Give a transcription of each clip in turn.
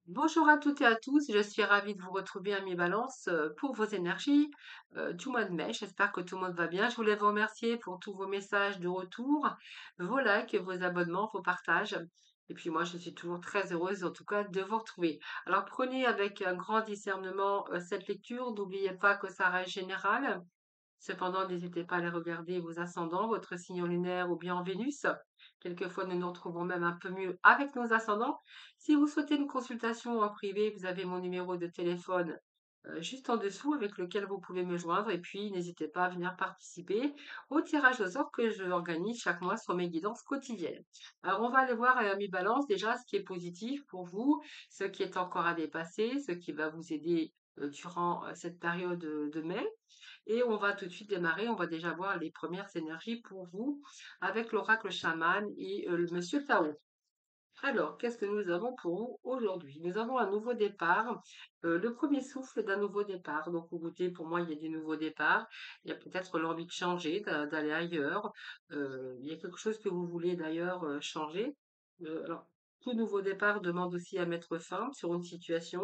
Bonjour à toutes et à tous, je suis ravie de vous retrouver à Mi-Balance pour vos énergies du mois de mai. J'espère que tout le monde va bien. Je voulais vous remercier pour tous vos messages de retour, vos likes, vos abonnements, vos partages. Et puis moi, je suis toujours très heureuse en tout cas de vous retrouver. Alors prenez avec un grand discernement cette lecture. N'oubliez pas que ça reste général. Cependant, n'hésitez pas à aller regarder vos ascendants, votre signe lunaire ou bien Vénus. Quelquefois, nous nous retrouvons même un peu mieux avec nos ascendants. Si vous souhaitez une consultation en privé, vous avez mon numéro de téléphone juste en dessous avec lequel vous pouvez me joindre. Et puis, n'hésitez pas à venir participer au tirage au sort que je organise chaque mois sur mes guidances quotidiennes. Alors, on va aller voir à mi-balance déjà ce qui est positif pour vous, ce qui est encore à dépasser, ce qui va vous aider durant cette période de mai. Et on va tout de suite démarrer. On va déjà voir les premières énergies pour vous avec l'oracle chaman et le monsieur Tao. Alors, qu'est-ce que nous avons pour vous aujourd'hui? Nous avons un nouveau départ, le premier souffle d'un nouveau départ. Donc, écoutez, pour moi, il y a des nouveaux départs. Il y a peut-être l'envie de changer, d'aller ailleurs. Il y a quelque chose que vous voulez d'ailleurs changer. Alors, tout nouveau départ demande aussi à mettre fin sur une situation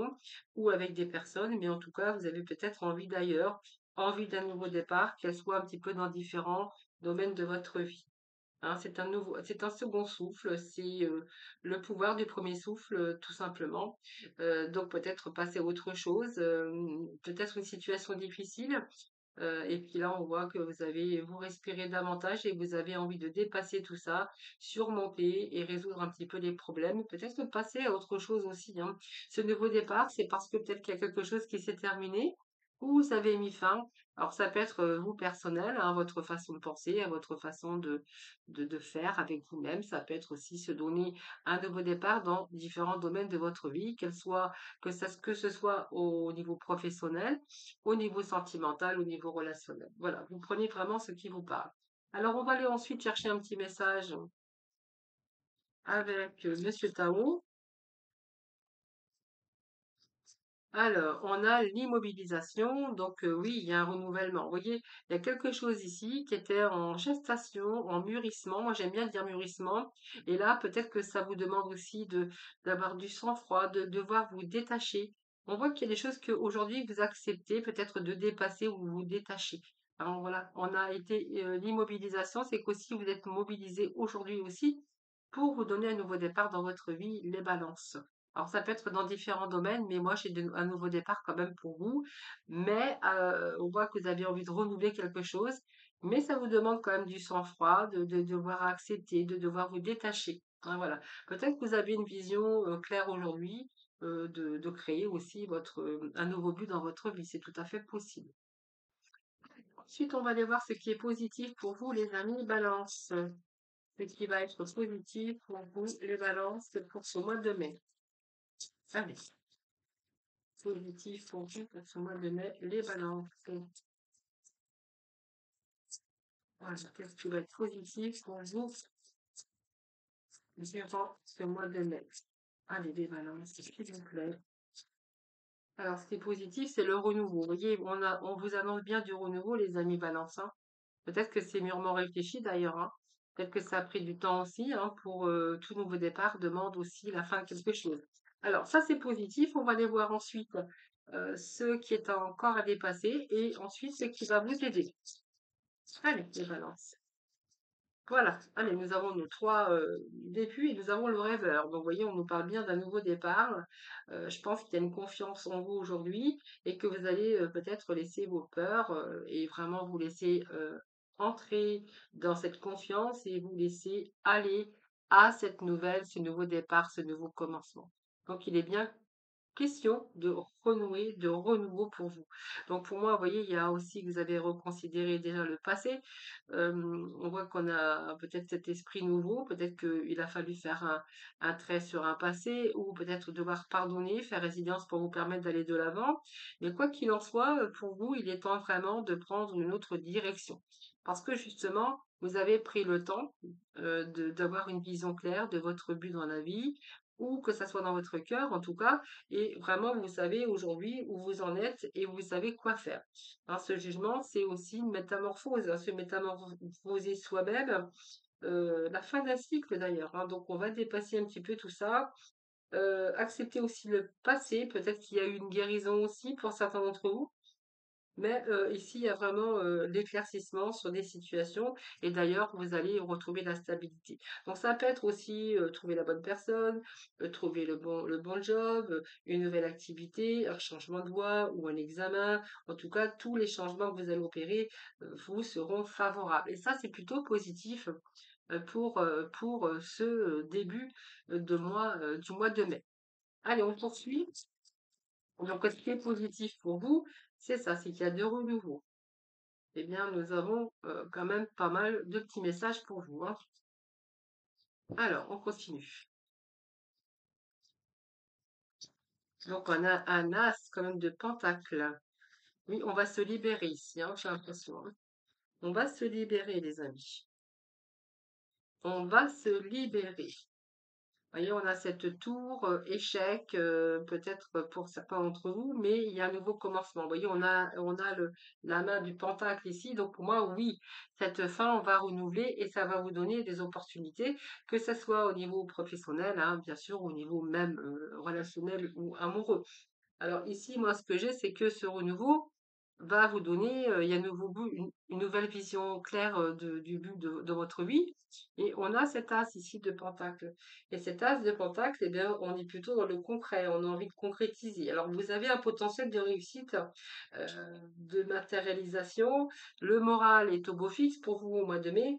ou avec des personnes, mais en tout cas, vous avez peut-être envie d'ailleurs, envie d'un nouveau départ, qu'elle soit un petit peu dans différents domaines de votre vie. Hein, c'est un second souffle, c'est le pouvoir du premier souffle, tout simplement. Donc peut-être passer à autre chose, peut-être une situation difficile. Et puis là, on voit que vous respirez davantage et vous avez envie de dépasser tout ça, surmonter et résoudre un petit peu les problèmes. Peut-être passer à autre chose aussi, hein. Ce nouveau départ, c'est parce que peut-être qu'il y a quelque chose qui s'est terminé ou vous avez mis fin. Alors ça peut être vous personnel, hein, votre façon de penser, à votre façon de faire avec vous-même. Ça peut être aussi se donner un nouveau départ dans différents domaines de votre vie, que ce soit au niveau professionnel, au niveau sentimental, au niveau relationnel. Voilà, vous prenez vraiment ce qui vous parle. Alors, on va aller ensuite chercher un petit message avec Monsieur Tao. Alors, on a l'immobilisation, donc oui, il y a un renouvellement. Vous voyez, il y a quelque chose ici qui était en gestation, en mûrissement. Moi, j'aime bien dire mûrissement. Et là, peut-être que ça vous demande aussi d'avoir du sang-froid, de devoir vous détacher. On voit qu'il y a des choses qu'aujourd'hui vous acceptez, peut-être de dépasser ou vous détacher. Alors voilà, on a été l'immobilisation, c'est qu'aussi vous êtes mobilisé aujourd'hui aussi pour vous donner un nouveau départ dans votre vie, les balances. Alors ça peut être dans différents domaines, mais moi j'ai un nouveau départ quand même pour vous. Mais on voit que vous avez envie de renouveler quelque chose, mais ça vous demande quand même du sang-froid, de devoir accepter, de devoir vous détacher. Hein, voilà. Peut-être que vous avez une vision claire aujourd'hui de créer aussi un nouveau but dans votre vie. C'est tout à fait possible. Ensuite, on va aller voir ce qui est positif pour vous, les amis, balance. Ce qui va être positif pour vous, les balances, pour ce mois de mai. Allez, positif pour vous pour ce mois de mai, les balances. Voilà, qu'est-ce qui va être positif pour vous durant ce mois de mai? Allez, les balances, s'il vous plaît. Alors, ce qui est positif, c'est le renouveau. Vous voyez, on vous annonce bien du renouveau, les amis balance, hein. Peut-être que c'est mûrement réfléchi d'ailleurs, hein. Peut-être que ça a pris du temps aussi, hein, pour tout nouveau départ demande aussi la fin de quelque chose. Alors, ça c'est positif. On va aller voir ensuite ce qui est encore à dépasser et ensuite ce qui va vous aider. Allez, les balances. Voilà, allez, nous avons nos trois débuts et nous avons le rêveur. Donc, vous voyez, on nous parle bien d'un nouveau départ. Je pense qu'il y a une confiance en vous aujourd'hui et que vous allez peut-être laisser vos peurs et vraiment vous laisser entrer dans cette confiance et vous laisser aller à cette nouvelle, ce nouveau départ, ce nouveau commencement. Donc, il est bien question de renouer, de renouveau pour vous. Donc pour moi, vous voyez, il y a aussi que vous avez reconsidéré déjà le passé. On voit qu'on a peut-être cet esprit nouveau, peut-être qu'il a fallu faire un trait sur un passé ou peut-être devoir pardonner, faire résilience pour vous permettre d'aller de l'avant. Mais quoi qu'il en soit, pour vous, il est temps vraiment de prendre une autre direction. Parce que justement, vous avez pris le temps d'avoir une vision claire de votre but dans la vie, ou que ça soit dans votre cœur en tout cas, et vraiment vous savez aujourd'hui où vous en êtes et vous savez quoi faire. Alors ce jugement, c'est aussi une métamorphose, hein, se métamorphoser soi-même, la fin d'un cycle d'ailleurs, hein. Donc on va dépasser un petit peu tout ça Accepter aussi le passé, peut-être qu'il y a eu une guérison aussi pour certains d'entre vous. Mais ici, il y a vraiment l'éclaircissement sur des situations et d'ailleurs, vous allez retrouver la stabilité. Donc ça peut être aussi trouver la bonne personne, trouver le bon job, une nouvelle activité, un changement de voie ou un examen. En tout cas, tous les changements que vous allez opérer vous seront favorables. Et ça, c'est plutôt positif pour ce début du mois de mai. Allez, on poursuit. Donc, ce qui est positif pour vous, c'est ça, c'est qu'il y a de renouveau. Eh bien, nous avons quand même pas mal de petits messages pour vous, hein. Alors, on continue. Donc, on a un as quand même de pentacle. Oui, on va se libérer ici, hein, j'ai l'impression, hein. On va se libérer, les amis. On va se libérer. Voyez, on a cette tour, échec, peut-être pour certains d'entre vous, mais il y a un nouveau commencement. Vous voyez, on a la main du pentacle ici, donc pour moi, oui, cette fin, on va renouveler et ça va vous donner des opportunités, que ce soit au niveau professionnel, hein, bien sûr, au niveau même relationnel ou amoureux. Alors ici, moi, ce que j'ai, c'est que ce renouveau va vous donner, il y a une nouvelle vision claire du but de votre vie. Et on a cet as ici de Pentacle. Et cet as de Pentacle, eh bien, on est plutôt dans le concret, on a envie de concrétiser. Alors vous avez un potentiel de réussite, de matérialisation. Le moral est au beau fixe pour vous au mois de mai.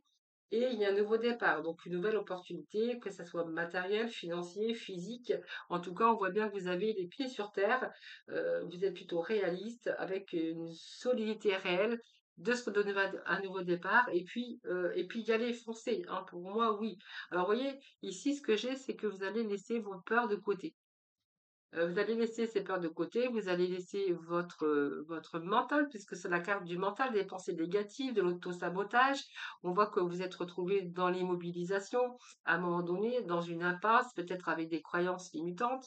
Et il y a un nouveau départ, donc une nouvelle opportunité, que ce soit matériel, financier, physique. En tout cas, on voit bien que vous avez les pieds sur terre, vous êtes plutôt réaliste, avec une solidité réelle, de se redonner un nouveau départ, et puis y aller foncer, hein, pour moi, oui. Alors, vous voyez, ici, ce que j'ai, c'est que vous allez laisser vos peurs de côté. Vous allez laisser ces peurs de côté, vous allez laisser votre mental, puisque c'est la carte du mental, des pensées négatives, de l'auto-sabotage. On voit que vous êtes retrouvé dans l'immobilisation, à un moment donné, dans une impasse, peut-être avec des croyances limitantes.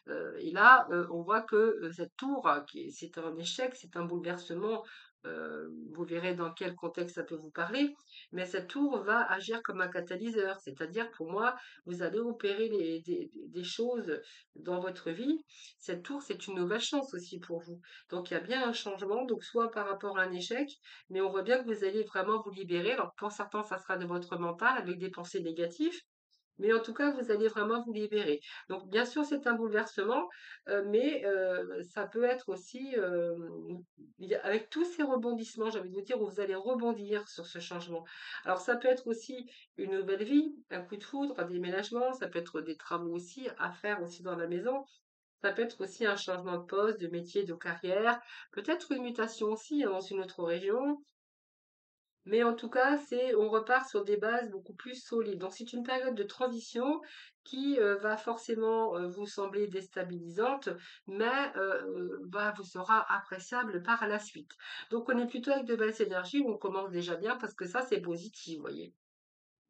Et là, on voit que cette tour, c'est un échec, c'est un bouleversement. Vous verrez dans quel contexte ça peut vous parler, mais cette tour va agir comme un catalyseur, c'est-à-dire pour moi, vous allez opérer des choses dans votre vie. Cette tour, c'est une nouvelle chance aussi pour vous. Donc, il y a bien un changement, donc soit par rapport à un échec, mais on voit bien que vous allez vraiment vous libérer. Alors, pour certains, ça sera de votre mental avec des pensées négatives, mais en tout cas, vous allez vraiment vous libérer. Donc, bien sûr, c'est un bouleversement, mais ça peut être aussi, avec tous ces rebondissements, j'ai envie de vous dire, où vous allez rebondir sur ce changement. Alors, ça peut être aussi une nouvelle vie, un coup de foudre, un déménagement, ça peut être des travaux aussi à faire aussi dans la maison. Ça peut être aussi un changement de poste, de métier, de carrière, peut-être une mutation aussi, hein, dans une autre région. Mais en tout cas, on repart sur des bases beaucoup plus solides. Donc, c'est une période de transition qui va forcément vous sembler déstabilisante, mais vous sera appréciable par la suite. Donc, on est plutôt avec de belles énergies, on commence déjà bien parce que ça, c'est positif, vous voyez.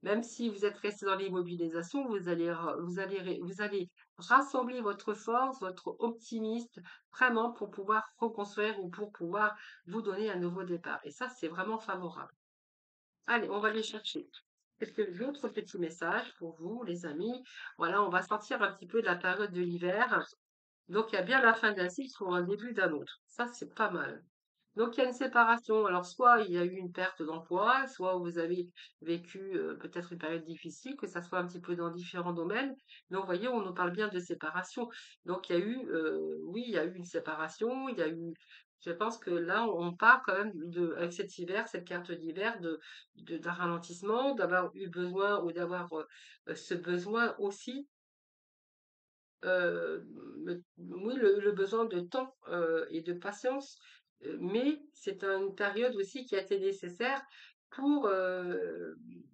Même si vous êtes resté dans l'immobilisation, vous allez rassembler votre force, votre optimisme, vraiment pour pouvoir reconstruire ou pour pouvoir vous donner un nouveau départ. Et ça, c'est vraiment favorable. Allez, on va les chercher. Est-ce que d'autres petits messages pour vous, les amis? Voilà, on va sortir un petit peu de la période de l'hiver. Donc, il y a bien la fin d'un cycle pour un début d'un autre. Ça, c'est pas mal. Donc, il y a une séparation. Alors, soit il y a eu une perte d'emploi, soit vous avez vécu peut-être une période difficile, que ça soit un petit peu dans différents domaines. Donc, vous voyez, on nous parle bien de séparation. Donc, il y a eu, oui, il y a eu une séparation. Il y a eu, je pense que là, on part quand même avec cet hiver, cette carte d'hiver, d'un ralentissement, d'avoir eu besoin ou d'avoir ce besoin aussi oui, le besoin de temps et de patience, mais c'est une période aussi qui a été nécessaire pour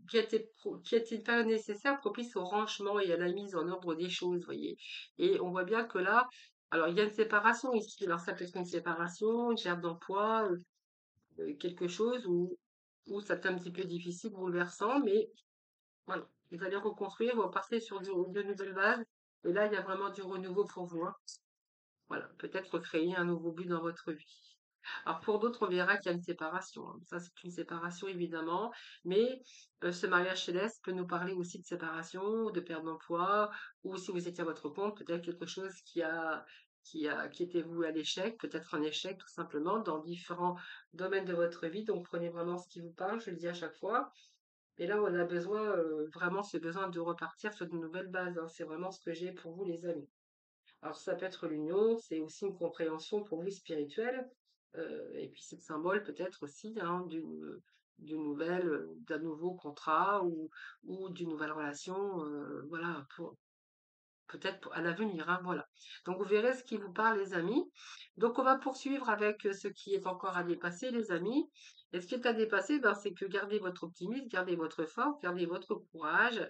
qui a été une période nécessaire propice au rangement et à la mise en ordre des choses, vous voyez. Et on voit bien que là, alors il y a une séparation ici, alors ça peut être une séparation, une perte d'emploi, quelque chose où ça peut être un petit peu difficile, bouleversant, mais voilà, vous allez reconstruire, vous repartez sur de nouvelles bases. Et là, il y a vraiment du renouveau pour vous, hein. Voilà, peut-être créer un nouveau but dans votre vie. Alors pour d'autres, on verra qu'il y a une séparation, hein. Ça, c'est une séparation évidemment, mais ce mariage céleste peut nous parler aussi de séparation, de perte d'emploi, ou si vous étiez à votre compte, peut-être quelque chose qui était voué à l'échec, peut-être un échec tout simplement dans différents domaines de votre vie. Donc prenez vraiment ce qui vous parle, je le dis à chaque fois. Et là, on a besoin, vraiment, ce besoin de repartir sur de nouvelles bases, hein. C'est vraiment ce que j'ai pour vous, les amis. Alors ça peut être l'union, c'est aussi une compréhension pour vous spirituelle, et puis c'est le symbole peut-être aussi, hein, d'une nouvelle, d'un nouveau contrat ou d'une nouvelle relation, voilà, peut-être à l'avenir, hein, voilà. Donc vous verrez ce qui vous parle, les amis. Donc on va poursuivre avec ce qui est encore à dépasser, les amis. Et ce qui est à dépasser, ben, c'est que gardez votre optimisme, gardez votre force, gardez votre courage,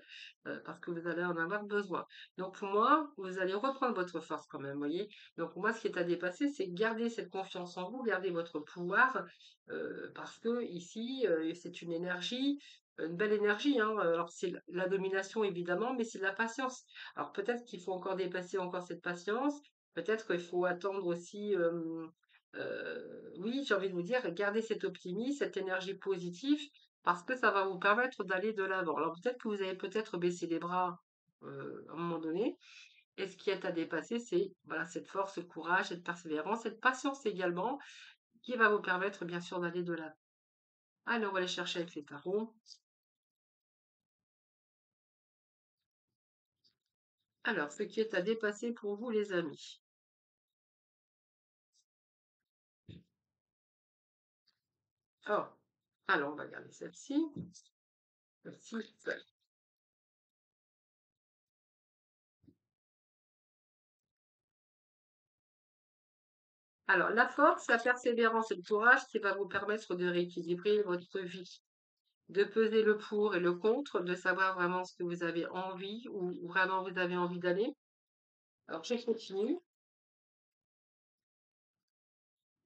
parce que vous allez en avoir besoin. Donc pour moi, vous allez reprendre votre force quand même, vous voyez. Donc pour moi, ce qui est à dépasser, c'est garder cette confiance en vous, garder votre pouvoir, parce que ici, c'est une belle énergie, hein. Alors c'est la domination évidemment, mais c'est de la patience. Alors peut-être qu'il faut encore dépasser encore cette patience, peut-être qu'il faut attendre aussi, oui, j'ai envie de vous dire, garder cet optimisme, cette énergie positive, parce que ça va vous permettre d'aller de l'avant. Alors peut-être que vous avez peut-être baissé les bras à un moment donné, et ce qui est à dépasser, c'est voilà, cette force, ce courage, cette persévérance, cette patience également, qui va vous permettre bien sûr d'aller de l'avant. Alors on va aller chercher avec les tarots. Alors, ce qui est à dépasser pour vous, les amis. Oh, alors on va garder celle-ci. Celle-ci. Alors, la force, la persévérance et le courage qui va vous permettre de rééquilibrer votre vie, de peser le pour et le contre, de savoir vraiment ce que vous avez envie, où vraiment vous avez envie d'aller. Alors, je continue.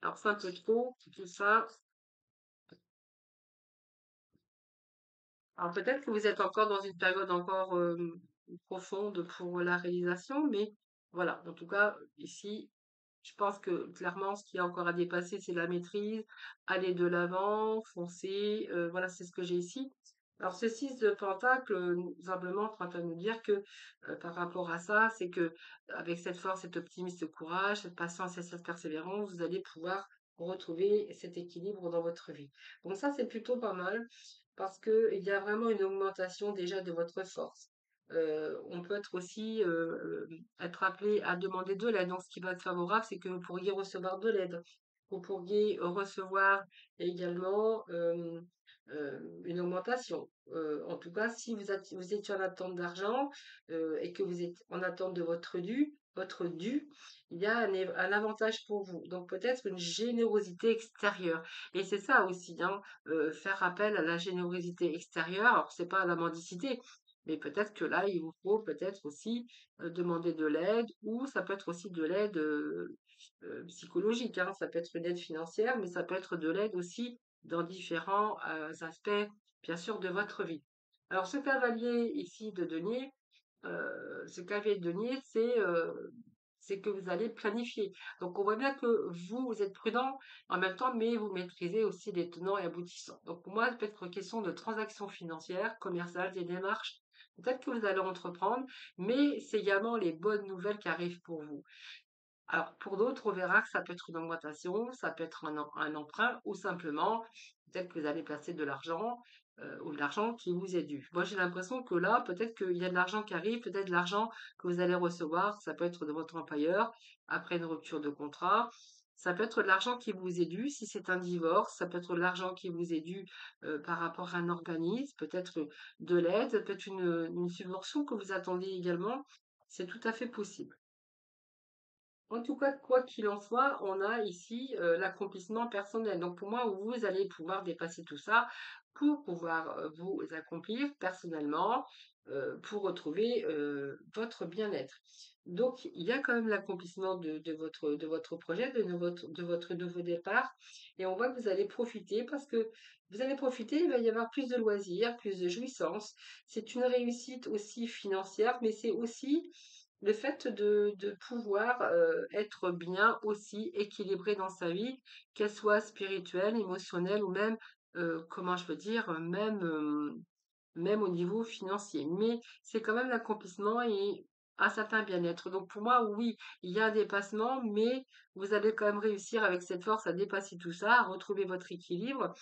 Alors, c'est un peu trop, tout ça. Alors, peut-être que vous êtes encore dans une période encore profonde pour la réalisation, mais voilà. En tout cas, ici, je pense que clairement, ce qui a encore à dépasser, c'est la maîtrise, aller de l'avant, foncer. Voilà, c'est ce que j'ai ici. Alors, ce 6 de Pentacle, simplement, est en train de nous dire que par rapport à ça, c'est que avec cette force, cet optimisme, ce courage, cette patience et cette persévérance, vous allez pouvoir retrouver cet équilibre dans votre vie. Donc ça, c'est plutôt pas mal parce qu'il y a vraiment une augmentation déjà de votre force. On peut être aussi être appelé à demander de l'aide. Donc, ce qui va être favorable, c'est que vous pourriez recevoir de l'aide. Vous pourriez recevoir également une augmentation. En tout cas, si vous étiez en attente d'argent et que vous êtes en attente de votre dû, il y a un avantage pour vous. Donc peut-être une générosité extérieure. Et c'est ça aussi, hein, faire appel à la générosité extérieure. Alors c'est pas à la mendicité, mais peut-être que là, il vous faut peut-être aussi demander de l'aide, ou ça peut être aussi de l'aide psychologique, hein. Ça peut être une aide financière, mais ça peut être de l'aide aussi dans différents aspects, bien sûr, de votre vie. Alors, ce cavalier ici de denier, ce cavalier de denier, c'est que vous allez planifier. Donc, on voit bien que vous êtes prudent en même temps, mais vous maîtrisez aussi les tenants et aboutissants. Donc, pour moi, ça peut être question de transactions financières, commerciales, des démarches. Peut-être que vous allez entreprendre, mais c'est également les bonnes nouvelles qui arrivent pour vous. Alors, pour d'autres, on verra que ça peut être une augmentation, ça peut être un emprunt, ou simplement, peut-être que vous allez placer de l'argent, ou de l'argent qui vous est dû. Moi, j'ai l'impression que là, peut-être qu'il y a de l'argent qui arrive, peut-être de l'argent que vous allez recevoir, ça peut être de votre employeur, après une rupture de contrat. Ça peut être de l'argent qui vous est dû si c'est un divorce, ça peut être de l'argent qui vous est dû par rapport à un organisme, peut-être de l'aide, peut-être une subvention que vous attendez également. C'est tout à fait possible. En tout cas, quoi qu'il en soit, on a ici l'accomplissement personnel. Donc pour moi, vous allez pouvoir dépasser tout ça pour pouvoir vous accomplir personnellement, pour retrouver votre bien-être. Donc il y a quand même l'accomplissement de votre projet, de votre nouveau départ. Et on voit que vous allez profiter parce que vous allez profiter, il va y avoir plus de loisirs, plus de jouissance. C'est une réussite aussi financière, mais c'est aussi le fait de pouvoir être bien aussi équilibré dans sa vie, qu'elle soit spirituelle, émotionnelle ou même, comment je veux dire, même au niveau financier. Mais c'est quand même l'accomplissement et un certain bien-être. Donc pour moi, oui, il y a un dépassement, mais vous allez quand même réussir avec cette force à dépasser tout ça, à retrouver votre équilibre,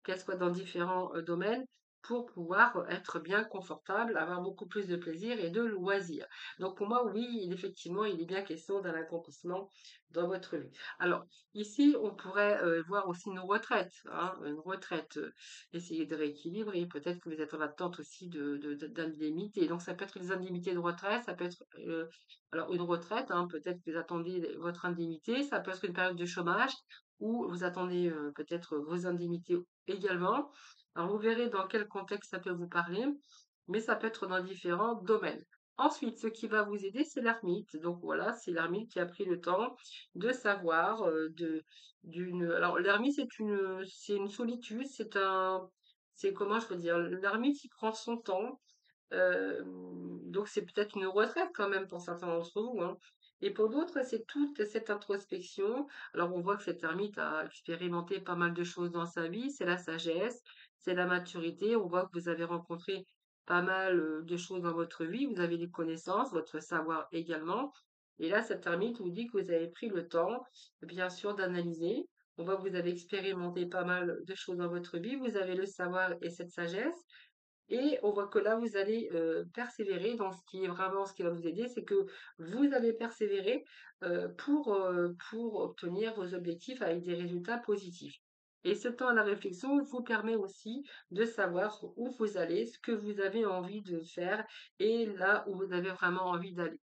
qu'elle soit dans différents domaines, pour pouvoir être bien confortable, avoir beaucoup plus de plaisir et de loisirs. Donc pour moi, oui, effectivement, il est bien question d'un accomplissement dans votre vie. Alors, ici, on pourrait voir aussi une retraite, hein, une retraite. Essayer de rééquilibrer. Peut-être que vous êtes en attente aussi d'indemnités. Donc, ça peut être les indemnités de retraite, ça peut être alors une retraite, hein, peut-être que vous attendez votre indemnité, ça peut être une période de chômage où vous attendez peut-être vos indemnités également. Alors, vous verrez dans quel contexte ça peut vous parler, mais ça peut être dans différents domaines. Ensuite, ce qui va vous aider, c'est l'ermite. Donc voilà, c'est l'ermite qui a pris le temps de savoir, alors l'ermite, c'est une solitude, c'est comment je peux dire, l'ermite, il prend son temps, donc c'est peut-être une retraite quand même pour certains d'entre vous, hein. Et pour d'autres, c'est toute cette introspection. Alors on voit que cet ermite a expérimenté pas mal de choses dans sa vie, c'est la sagesse, c'est la maturité. On voit que vous avez rencontré pas mal de choses dans votre vie, vous avez des connaissances, votre savoir également. Et là, cet ermite vous dit que vous avez pris le temps, bien sûr, d'analyser. On voit que vous avez expérimenté pas mal de choses dans votre vie, vous avez le savoir et cette sagesse. Et on voit que là, vous allez persévérer dans ce qui est vraiment ce qui va vous aider, c'est que vous allez persévérer pour obtenir vos objectifs avec des résultats positifs. Et ce temps à la réflexion vous permet aussi de savoir où vous allez, ce que vous avez envie de faire et là où vous avez vraiment envie d'aller.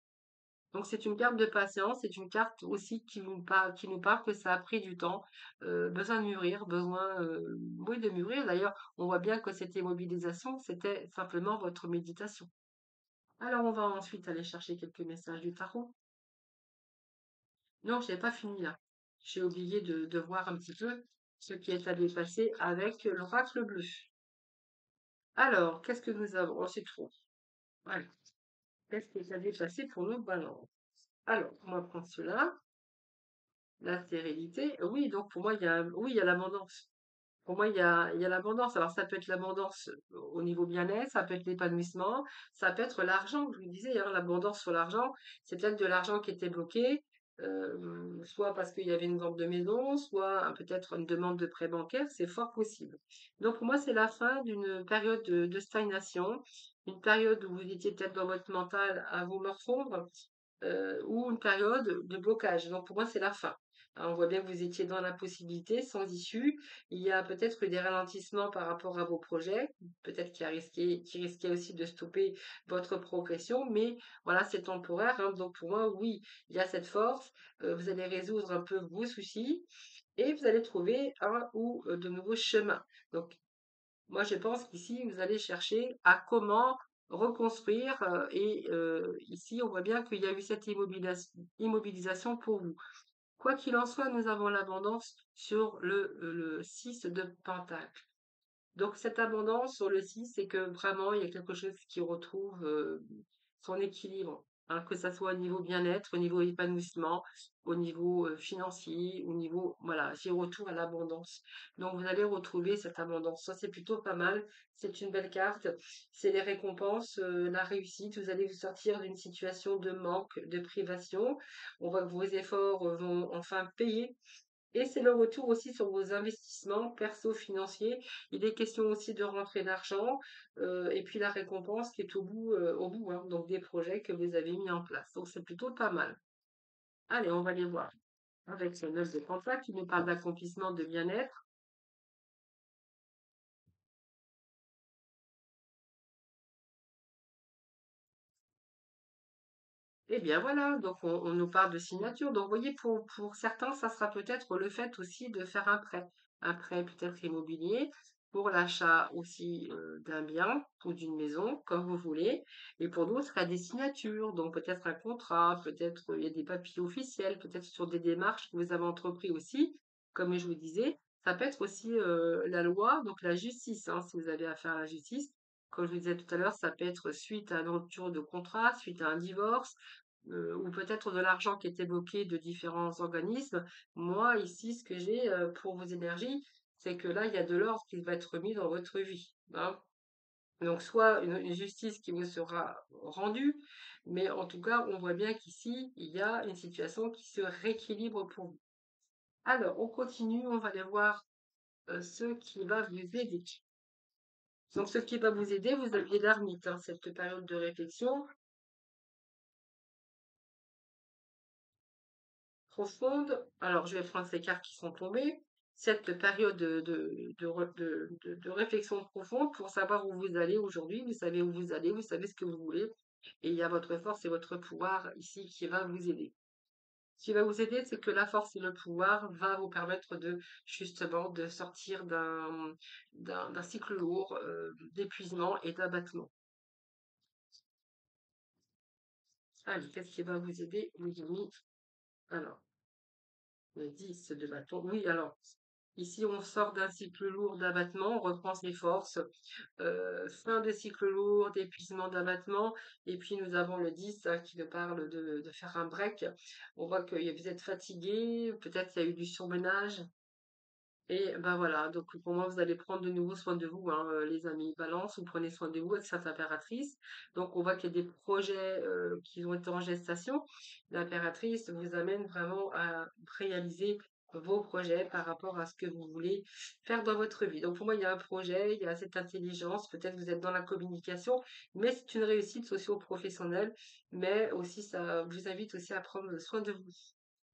Donc c'est une carte de patience, c'est une carte aussi qui nous parle que ça a pris du temps, besoin de mûrir, besoin, oui, de mûrir. D'ailleurs, on voit bien que cette immobilisation, c'était simplement votre méditation. Alors on va ensuite aller chercher quelques messages du tarot. Non, je n'ai pas fini là. J'ai oublié de voir un petit peu ce qui est à dépasser avec l'oracle bleu. Alors, qu'est-ce que nous avons? Oh, c'est trop. Voilà. Qu'est-ce qui est à dépasser pour nos balances? Alors, on va prendre cela. La stérilité, oui, donc pour moi, oui, il y a l'abondance. Pour moi, il y a l'abondance. Alors, ça peut être l'abondance au niveau bien-être, ça peut être l'épanouissement, ça peut être l'argent. Je vous disais, hein, l'abondance sur l'argent, c'est peut-être de l'argent qui était bloqué, soit parce qu'il y avait une vente de maison, soit peut-être une demande de prêt bancaire, c'est fort possible. Donc, pour moi, c'est la fin d'une période de stagnation, une période où vous étiez peut-être dans votre mental à vous morfondre, ou une période de blocage. Donc pour moi, c'est la fin. On voit bien que vous étiez dans l'impossibilité, sans issue. Il y a peut-être eu des ralentissements par rapport à vos projets, peut-être qui risquaient aussi de stopper votre progression, mais voilà, c'est temporaire, hein. Donc pour moi, oui, il y a cette force. Vous allez résoudre un peu vos soucis et vous allez trouver un ou de nouveaux chemins. Donc moi, je pense qu'ici, vous allez chercher à comment reconstruire et ici, on voit bien qu'il y a eu cette immobilisation pour vous. Quoi qu'il en soit, nous avons l'abondance sur le 6 de Pentacle. Donc cette abondance sur le 6, c'est que vraiment, il y a quelque chose qui retrouve son équilibre, hein, que ça soit au niveau bien-être, au niveau épanouissement, au niveau financier, au niveau, voilà, j'y retour à l'abondance. Donc vous allez retrouver cette abondance. Ça, c'est plutôt pas mal. C'est une belle carte. C'est les récompenses, la réussite. Vous allez vous sortir d'une situation de manque, de privation. On voit que vos efforts vont enfin payer et c'est le retour aussi sur vos investissements perso-financiers. Il est question aussi de rentrer d'argent et puis la récompense qui est au bout, hein, donc des projets que vous avez mis en place. Donc c'est plutôt pas mal. Allez, on va les voir. Avec ce 9 de Pentacle qui nous parle d'accomplissement, de bien-être. Eh bien voilà, donc on nous parle de signature. Donc vous voyez, pour certains, ça sera peut-être le fait aussi de faire un prêt peut-être immobilier pour l'achat aussi d'un bien ou d'une maison, comme vous voulez. Et pour d'autres, il y a des signatures, donc peut-être un contrat, peut-être il y a des papiers officiels, peut-être sur des démarches que vous avez entrepris aussi, comme je vous disais. Ça peut être aussi la loi, donc la justice, hein, si vous avez affaire à la justice. Comme je vous disais tout à l'heure, ça peut être suite à une rupture de contrat, suite à un divorce, ou peut-être de l'argent qui était bloqué de différents organismes. Moi, ici, ce que j'ai pour vos énergies, c'est que là, il y a de l'ordre qui va être mis dans votre vie, hein. Donc, soit une justice qui vous sera rendue, mais en tout cas, on voit bien qu'ici, il y a une situation qui se rééquilibre pour vous. Alors, on continue, on va aller voir ce qui va vous aider. Donc, ce qui va vous aider, vous aviez l'ermite, hein, cette période de réflexion profonde. Alors, je vais prendre ces cartes qui sont tombées. Cette période de réflexion profonde pour savoir où vous allez aujourd'hui. Vous savez où vous allez, vous savez ce que vous voulez. Et il y a votre force et votre pouvoir ici qui va vous aider. Ce qui va vous aider, c'est que la force et le pouvoir va vous permettre de justement de sortir d'un cycle lourd d'épuisement et d'abattement. Allez, qu'est-ce qui va vous aider, les amis? Alors, le 10 de bâton. Oui, alors, ici, on sort d'un cycle lourd d'abattement, on reprend ses forces, fin de cycle lourd, d'épuisement, d'abattement, et puis nous avons le 10 hein, qui nous parle de faire un break. On voit que vous êtes fatigué, peut-être il y a eu du surmenage, et ben voilà, donc pour moi, vous allez prendre de nouveau soin de vous, hein, les amis. Balance, vous prenez soin de vous avec cette impératrice. Donc on voit qu'il y a des projets qui ont été en gestation. L'impératrice vous amène vraiment à réaliser vos projets par rapport à ce que vous voulez faire dans votre vie. Donc pour moi, il y a un projet, il y a cette intelligence, peut-être vous êtes dans la communication, mais c'est une réussite socio-professionnelle, mais aussi ça vous invite aussi à prendre soin de vous.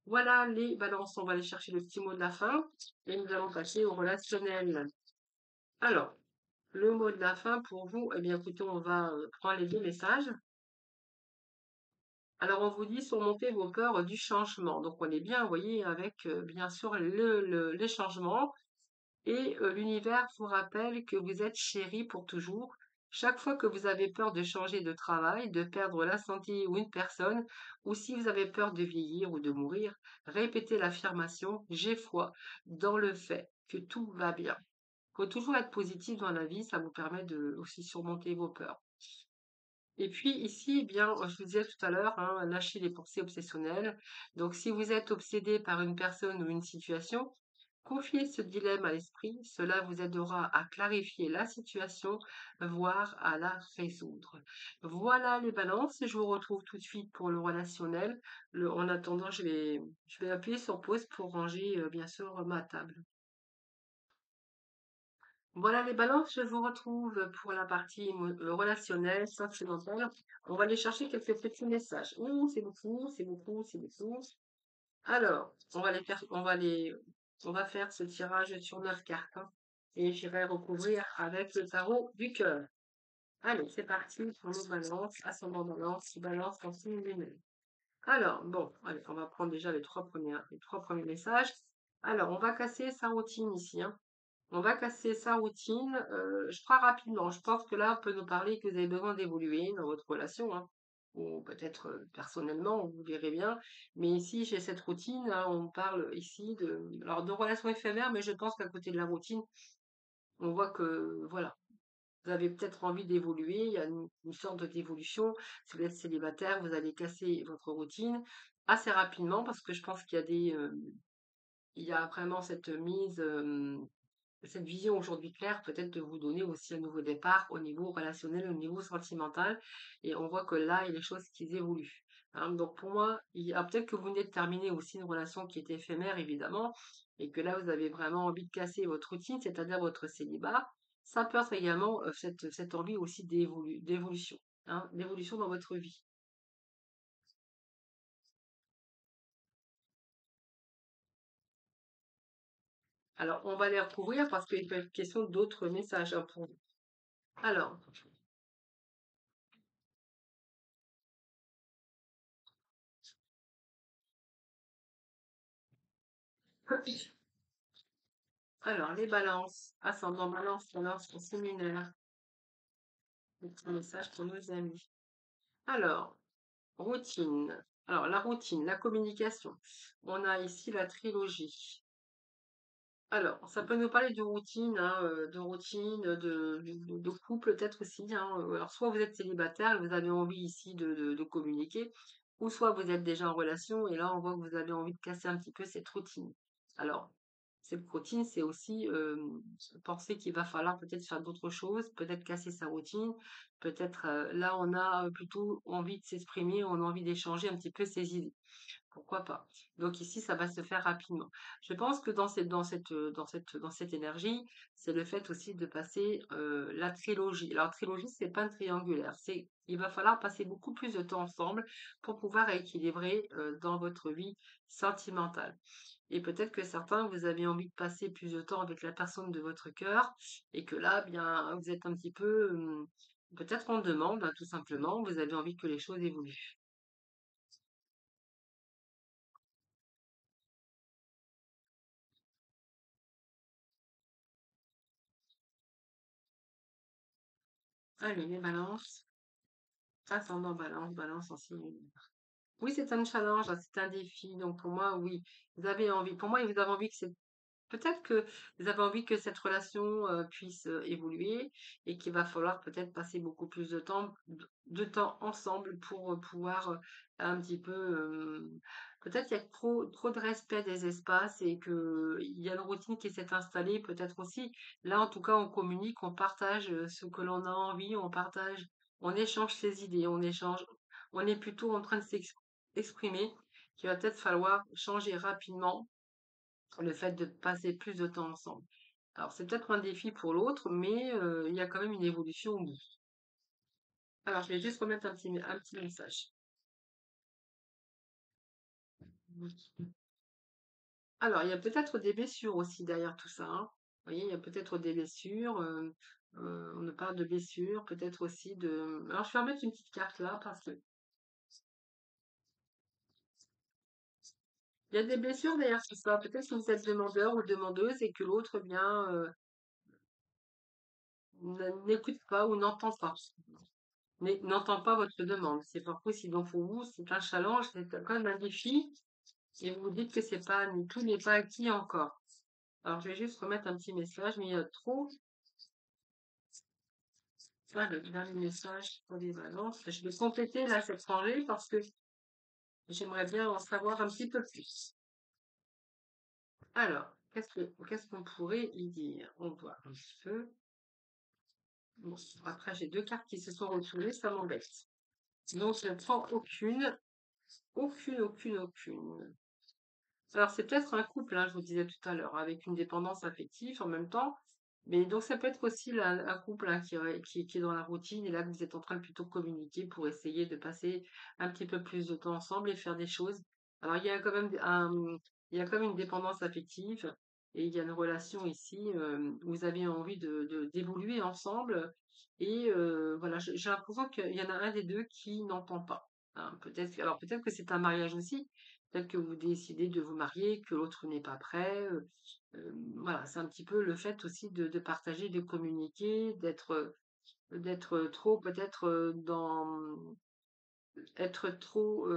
Voilà les balances, on va aller chercher le petit mot de la fin et nous allons passer au relationnel. Alors, le mot de la fin pour vous, eh bien écoutez, on va prendre les deux messages. Alors, on vous dit surmonter vos peurs du changement. Donc, on est bien, vous voyez, avec bien sûr les changements. Et l'univers vous rappelle que vous êtes chéri pour toujours. Chaque fois que vous avez peur de changer de travail, de perdre la santé ou une personne, ou si vous avez peur de vieillir ou de mourir, répétez l'affirmation «J'ai foi» dans le fait que tout va bien. Il faut toujours être positif dans la vie, ça vous permet de aussi surmonter vos peurs. Et puis ici, eh bien, je vous disais tout à l'heure, hein, lâchez les pensées obsessionnelles. Donc, si vous êtes obsédé par une personne ou une situation, confiez ce dilemme à l'esprit. Cela vous aidera à clarifier la situation, voire à la résoudre. Voilà les balances. Je vous retrouve tout de suite pour le relationnel. En attendant, je vais appuyer sur pause pour ranger, bien sûr, ma table. Voilà les balances, je vous retrouve pour la partie relationnelle, sentimentale. On va aller chercher quelques petits messages. Ouh, c'est beaucoup, c'est beaucoup, c'est beaucoup. Alors, on va faire ce tirage sur 9 cartes, hein, et j'irai recouvrir avec le tarot du cœur. Allez, c'est parti pour nos balances, ascendant balance, balance en signe lunaire. Alors, bon, allez, on va prendre déjà les trois premiers messages. Alors, on va casser sa routine ici, hein. On va casser sa routine. Je ferai rapidement. Je pense que là, on peut nous parler que vous avez besoin d'évoluer dans votre relation, hein. Ou peut-être personnellement, vous verrez bien. Mais ici, j'ai cette routine, hein, on parle ici alors de relations éphémères, mais je pense qu'à côté de la routine, on voit que voilà, vous avez peut-être envie d'évoluer. Il y a une sorte d'évolution. Si vous êtes célibataire, vous allez casser votre routine assez rapidement parce que je pense qu'il y a il y a vraiment cette mise. Cette vision aujourd'hui claire peut-être de vous donner aussi un nouveau départ au niveau relationnel, au niveau sentimental. Et on voit que là, il y a des choses qui évoluent, hein. Donc pour moi, peut-être que vous venez de terminer aussi une relation qui était éphémère, évidemment, et que là, vous avez vraiment envie de casser votre routine, c'est-à-dire votre célibat. Ça peut être également cette envie aussi d'évolution, hein, d'évolution dans votre vie. Alors, on va les recouvrir parce qu'il peut être question d'autres messages, hein, pour vous. Alors, alors, les balances, ascendant balance, balance en séminaire, le petit message pour nos amis. Alors, routine. Alors, la routine, la communication. On a ici la trilogie. Alors, ça peut nous parler de routine, hein, de couple peut-être aussi, hein. Alors, soit vous êtes célibataire et vous avez envie ici de communiquer, ou soit vous êtes déjà en relation et là on voit que vous avez envie de casser un petit peu cette routine. Alors, cette routine, c'est aussi penser qu'il va falloir peut-être faire d'autres choses, peut-être casser sa routine, peut-être là on a plutôt envie de s'exprimer, on a envie d'échanger un petit peu ses idées. Pourquoi pas? Donc ici, ça va se faire rapidement. Je pense que dans cette énergie, c'est le fait aussi de passer la trilogie. Alors, trilogie, c'est pas un triangulaire. Il va falloir passer beaucoup plus de temps ensemble pour pouvoir équilibrer dans votre vie sentimentale. Et peut-être que certains, vous avez envie de passer plus de temps avec la personne de votre cœur et que là, bien, vous êtes un petit peu, peut-être en demande, hein, tout simplement. Vous avez envie que les choses évoluent. Allez, les balances. Ascendant balance, balance en signe lunaire. Oui, c'est un challenge, hein, c'est un défi. Donc pour moi, oui, vous avez envie. Pour moi, vous avez envie que c'est peut-être que vous avez envie que cette relation puisse évoluer et qu'il va falloir peut-être passer beaucoup plus de temps ensemble pour pouvoir un petit peu. Peut-être qu'il y a trop de respect des espaces et que il y a une routine qui s'est installée. Peut-être aussi. Là, en tout cas, on communique, on partage ce que l'on a envie, on partage, on échange ses idées, on échange. On est plutôt en train de s'exprimer qu'il va peut-être falloir changer rapidement le fait de passer plus de temps ensemble. Alors, c'est peut-être un défi pour l'autre, mais il y a quand même une évolution au bout. Alors, je vais juste remettre un petit message. Alors, il y a peut-être des blessures aussi derrière tout ça, hein. Vous voyez, il y a peut-être des blessures. On nous parle de blessures, peut-être aussi de. Alors, je vais remettre une petite carte là parce que il y a des blessures derrière tout ça. Peut-être que vous êtes demandeur ou demandeuse et que l'autre, eh bien, n'écoute pas ou n'entend pas. N'entend pas votre demande. C'est pas possible. Donc pour vous, c'est un challenge, c'est quand même un défi. Et vous vous dites que c'est pas, tout n'est pas acquis encore. Alors je vais juste remettre un petit message, mais il y a trop. Ah, le dernier message pour les balances. Je vais compléter là cette rangée parce que j'aimerais bien en savoir un petit peu plus. Alors, qu'est-ce qu'on pourrait y dire? On voit un petit peu. Bon, après j'ai deux cartes qui se sont retournées, ça m'embête. Donc je ne prends aucune, aucune. Alors, c'est peut-être un couple, hein, je vous disais tout à l'heure, avec une dépendance affective en même temps. Mais donc, ça peut être aussi un couple hein, qui est dans la routine et là, que vous êtes en train de plutôt communiquer pour essayer de passer un petit peu plus de temps ensemble et faire des choses. Alors, il y a quand même une dépendance affective et il y a une relation ici où vous avez envie d'évoluer ensemble. Et voilà, j'ai l'impression qu'il y en a un des deux qui n'entend pas, hein. Alors peut-être que c'est un mariage aussi. Peut-être que vous décidez de vous marier, que l'autre n'est pas prêt. Voilà, c'est un petit peu le fait aussi de partager, de communiquer, d'être trop peut-être être trop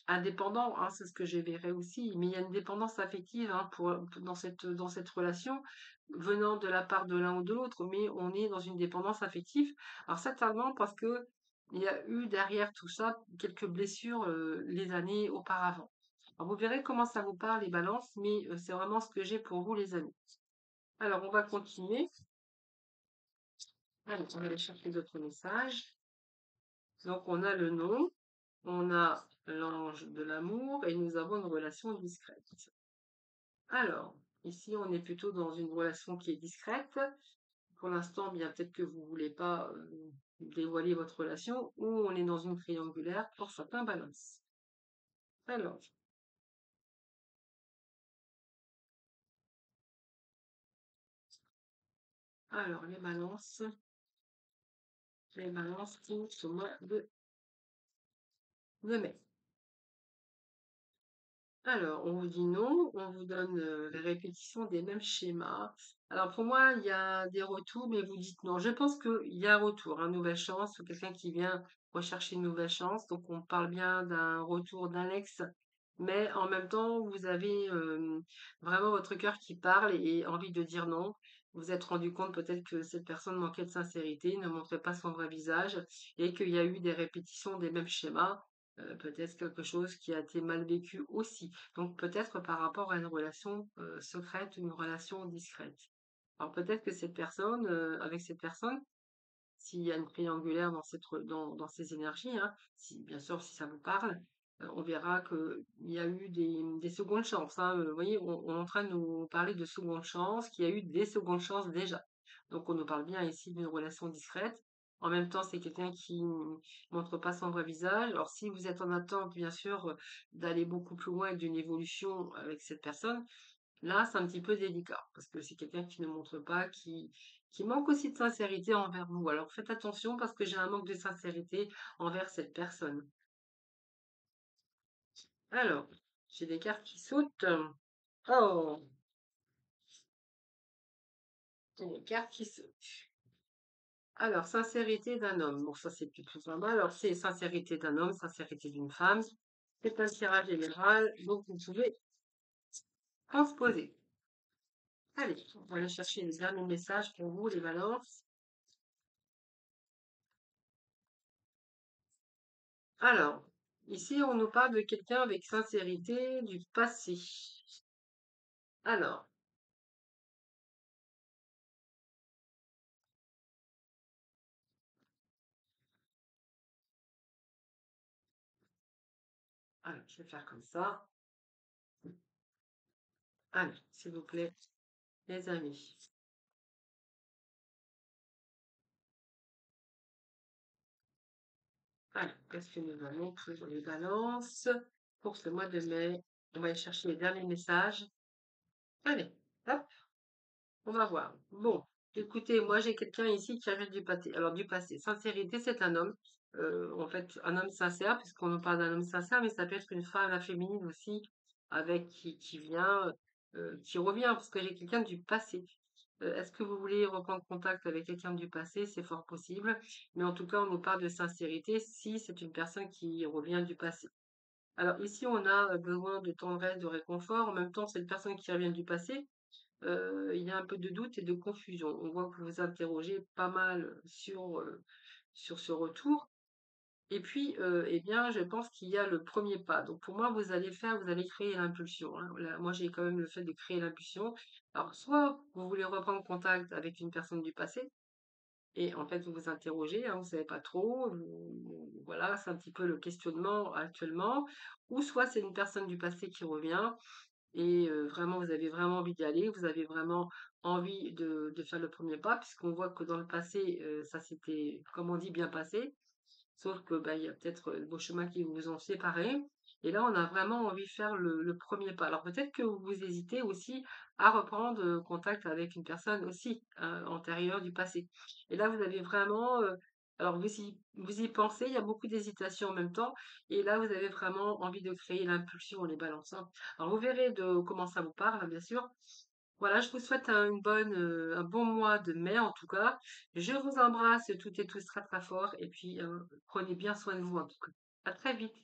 indépendant, hein, c'est ce que je verrais aussi. Mais il y a une dépendance affective hein, dans cette relation venant de la part de l'un ou de l'autre, mais on est dans une dépendance affective. Alors certainement parce que il y a eu derrière tout ça quelques blessures les années auparavant. Alors vous verrez comment ça vous parle les balances, mais c'est vraiment ce que j'ai pour vous les amis. Alors on va continuer. Alors, on va aller chercher d'autres messages. Donc on a le nom. On a l'ange de l'amour et nous avons une relation discrète. Alors, ici, on est plutôt dans une relation qui est discrète. Pour l'instant, bien peut-être que vous ne voulez pas dévoiler votre relation ou on est dans une triangulaire pour certains balances. Alors, alors les balances pour ce mois de mai. Alors, on vous dit non, on vous donne la répétition des mêmes schémas. Alors, pour moi, il y a des retours, mais vous dites non. Je pense qu'il y a un retour, une nouvelle chance, ou quelqu'un qui vient rechercher une nouvelle chance. Donc, on parle bien d'un retour d'un ex, mais en même temps, vous avez vraiment votre cœur qui parle et envie de dire non. Vous vous êtes rendu compte peut-être que cette personne manquait de sincérité, ne montrait pas son vrai visage et qu'il y a eu des répétitions des mêmes schémas. peut-être quelque chose qui a été mal vécu aussi. Donc peut-être par rapport à une relation, secrète, une relation discrète. Alors peut-être que cette personne, avec cette personne, s'il y a une triangulaire dans dans ces énergies, hein, si bien sûr si ça vous parle, on verra qu'il y a eu des secondes chances, hein, vous voyez? On est en train de nous parler de secondes chances, qu'il y a eu des secondes chances déjà. Donc on nous parle bien ici d'une relation discrète. En même temps, c'est quelqu'un qui montre pas son vrai visage. Alors si vous êtes en attente, bien sûr, d'aller beaucoup plus loin et d'une évolution avec cette personne, là, c'est un petit peu délicat parce que c'est quelqu'un qui ne montre pas, qui manque aussi de sincérité envers vous. Alors faites attention parce que j'ai un manque de sincérité envers cette personne. Alors, j'ai des cartes qui sautent. Oh, j'ai des cartes qui sautent. Alors, sincérité d'un homme. Bon, ça c'est plutôt pas mal. Alors, c'est sincérité d'un homme, sincérité d'une femme. C'est un tirage général, donc vous pouvez transposer. Allez, on va aller chercher les derniers messages pour vous, les balances. Alors, ici, on nous parle de quelqu'un avec sincérité du passé. Alors, je vais faire comme ça. Allez, s'il vous plaît, les amis. Alors, qu'est-ce que nous allons pour les balances pour ce mois de mai? On va aller chercher les derniers messages. Allez, hop, on va voir. Bon, écoutez, moi j'ai quelqu'un ici qui arrive du passé. Alors, du passé. Sincérité, c'est un homme. En fait, un homme sincère, puisqu'on nous parle d'un homme sincère, mais ça peut être une femme, la féminine aussi, avec qui vient, qui revient, parce que j'ai quelqu'un du passé. Est-ce que vous voulez reprendre contact avec quelqu'un du passé? C'est fort possible. Mais en tout cas, on nous parle de sincérité si c'est une personne qui revient du passé. Alors ici, on a besoin de tendresse, de réconfort. En même temps, cette personne qui revient du passé, il y a un peu de doute et de confusion. On voit que vous vous interrogez pas mal sur ce retour. Et puis, eh bien, je pense qu'il y a le premier pas. Donc pour moi, vous allez créer l'impulsion, hein. Là, moi, j'ai quand même le fait de créer l'impulsion. Alors soit vous voulez reprendre contact avec une personne du passé et en fait, vous vous interrogez, hein, vous savez pas trop, voilà, c'est un petit peu le questionnement actuellement. Ou soit c'est une personne du passé qui revient et vraiment, vous avez vraiment envie d'y aller, vous avez vraiment envie de faire le premier pas puisqu'on voit que dans le passé, ça s'était, comme on dit, bien passé. Sauf que, bah, il y a peut-être, vos chemins qui vous ont séparés et là, on a vraiment envie de faire le 1er pas. Alors peut-être que vous hésitez aussi à reprendre, contact avec une personne aussi, antérieure du passé et là, vous avez vraiment, alors vous y pensez, il y a beaucoup d'hésitation en même temps et là, vous avez vraiment envie de créer l'impulsion, les balances, hein. Alors vous verrez de comment ça vous parle, hein, bien sûr. Voilà, je vous souhaite un bon mois de mai en tout cas. Je vous embrasse toutes et tous très très fort et puis prenez bien soin de vous en tout cas. À très vite.